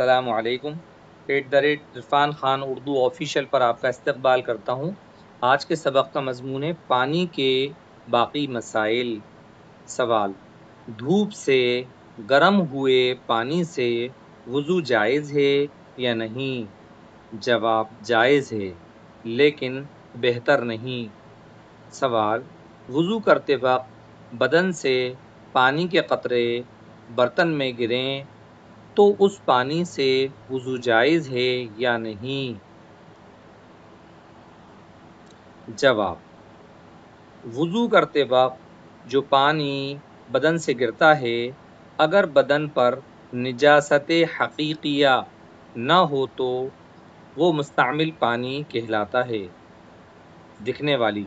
السلام علیکم۔ عرفان خان اردو آفیشیل پر آپ کا استقبال کرتا ہوں۔ آج کے سبق کا مضمون ہے پانی کے باقی مسائل۔ سوال: دھوپ سے گرم ہوئے پانی سے وضو جائز ہے یا نہیں؟ جواب: جائز ہے لیکن بہتر نہیں۔ سوال: وضو کرتے وقت بدن سے پانی کے قطرے برتن میں گریں تو اس پانی سے وضو جائز ہے یا نہیں؟ جواب: وضو کرتے وقت جو پانی بدن سے گرتا ہے، اگر بدن پر نجاست حقیقیہ نہ ہو تو وہ مستعمل پانی کہلاتا ہے۔ دکھنے والی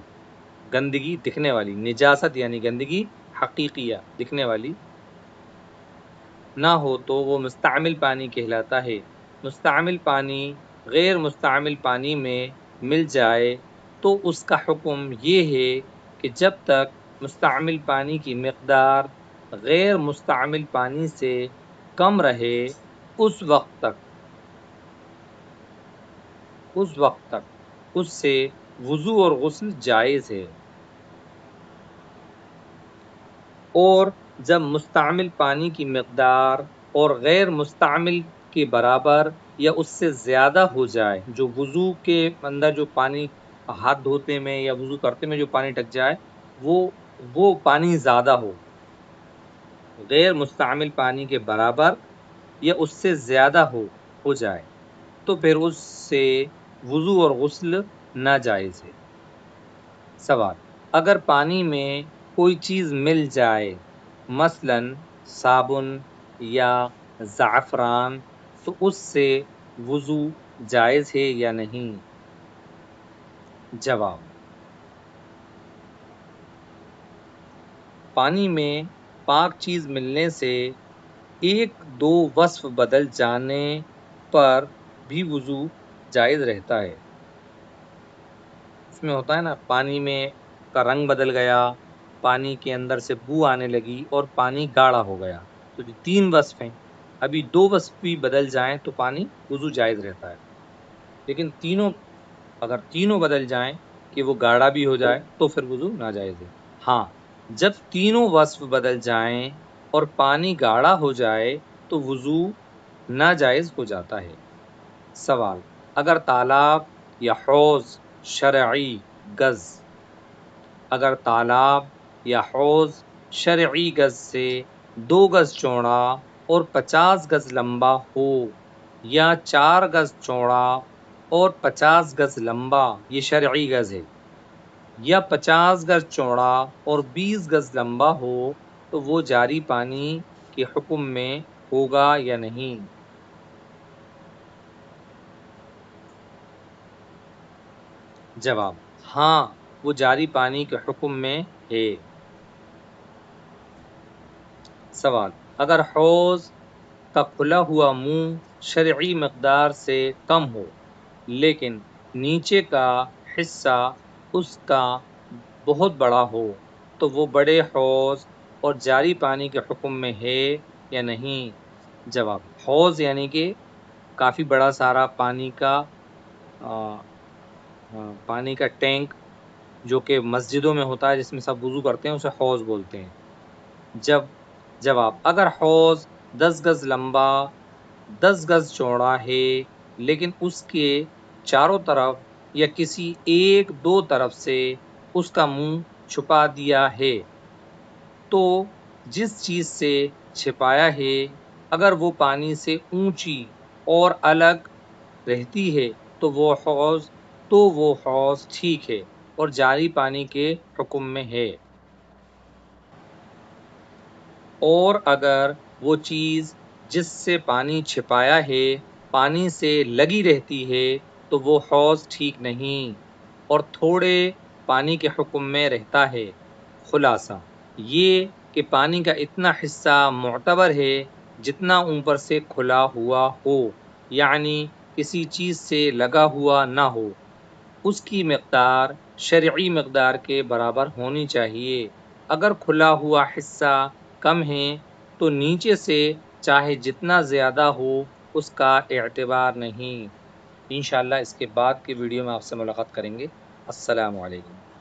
گندگی، دکھنے والی نجاست یعنی گندگی، حقیقیہ دکھنے والی نہ ہو تو وہ مستعمل پانی کہلاتا ہے۔ مستعمل پانی غیر مستعمل پانی میں مل جائے تو اس کا حکم یہ ہے کہ جب تک مستعمل پانی کی مقدار غیر مستعمل پانی سے کم رہے اس وقت تک اس سے وضو اور غسل جائز ہے، اور جب مستعمل پانی کی مقدار اور غیر مستعمل کے برابر یا اس سے زیادہ ہو جائے، جو وضو کے اندر جو پانی ہاتھ دھوتے میں یا وضو کرتے میں جو پانی ٹک جائے وہ پانی زیادہ ہو، غیر مستعمل پانی کے برابر یا اس سے زیادہ ہو جائے تو پھر اس سے وضو اور غسل ناجائز ہے۔ سوال: اگر پانی میں کوئی چیز مل جائے، مثلا صابن یا زعفران، تو اس سے وضو جائز ہے یا نہیں؟ جواب: پانی میں پاک چیز ملنے سے ایک دو وصف بدل جانے پر بھی وضو جائز رہتا ہے۔ اس میں ہوتا ہے نا، پانی میں کا رنگ بدل گیا، پانی کے اندر سے بو آنے لگی اور پانی گاڑھا ہو گیا، تو جو تین وصف ہیں، ابھی دو وصف بھی بدل جائیں تو پانی وضو جائز رہتا ہے، لیکن اگر تینوں بدل جائیں کہ وہ گاڑھا بھی ہو جائے تو پھر وضو ناجائز ہے۔ ہاں، جب تینوں وصف بدل جائیں اور پانی گاڑھا ہو جائے تو وضو ناجائز ہو جاتا ہے۔ سوال: اگر تالاب یا حوض شرعی گز سے 2 گز چوڑا اور 50 گز لمبا ہو، یا 4 گز چوڑا اور 50 گز لمبا، یہ شرعی گز ہے، یا 50 گز چوڑا اور 20 گز لمبا ہو، تو وہ جاری پانی کے حکم میں ہوگا یا نہیں؟ جواب: ہاں، وہ جاری پانی کے حکم میں ہے۔ سوال: اگر حوض کا کھلا ہوا منہ شرعی مقدار سے کم ہو لیکن نیچے کا حصہ اس کا بہت بڑا ہو تو وہ بڑے حوض اور جاری پانی کے حکم میں ہے یا نہیں؟ جواب: حوض یعنی کہ کافی بڑا سارا پانی کا ٹینک جو کہ مسجدوں میں ہوتا ہے، جس میں سب وضو کرتے ہیں، اسے حوض بولتے ہیں۔ جواب: اگر حوض 10 گز لمبا 10 گز چوڑا ہے لیکن اس کے چاروں طرف یا کسی ایک دو طرف سے اس کا منہ چھپا دیا ہے، تو جس چیز سے چھپایا ہے اگر وہ پانی سے اونچی اور الگ رہتی ہے تو وہ حوض ٹھیک ہے اور جاری پانی کے حکم میں ہے، اور اگر وہ چیز جس سے پانی چھپایا ہے پانی سے لگی رہتی ہے تو وہ حوض ٹھیک نہیں اور تھوڑے پانی کے حکم میں رہتا ہے۔ خلاصہ یہ کہ پانی کا اتنا حصہ معتبر ہے جتنا اوپر سے کھلا ہوا ہو، یعنی کسی چیز سے لگا ہوا نہ ہو، اس کی مقدار شرعی مقدار کے برابر ہونی چاہیے۔ اگر کھلا ہوا حصہ کم ہے تو نیچے سے چاہے جتنا زیادہ ہو اس کا اعتبار نہیں۔ انشاءاللہ اس کے بعد کی ویڈیو میں آپ سے ملاقات کریں گے۔ السلام علیکم۔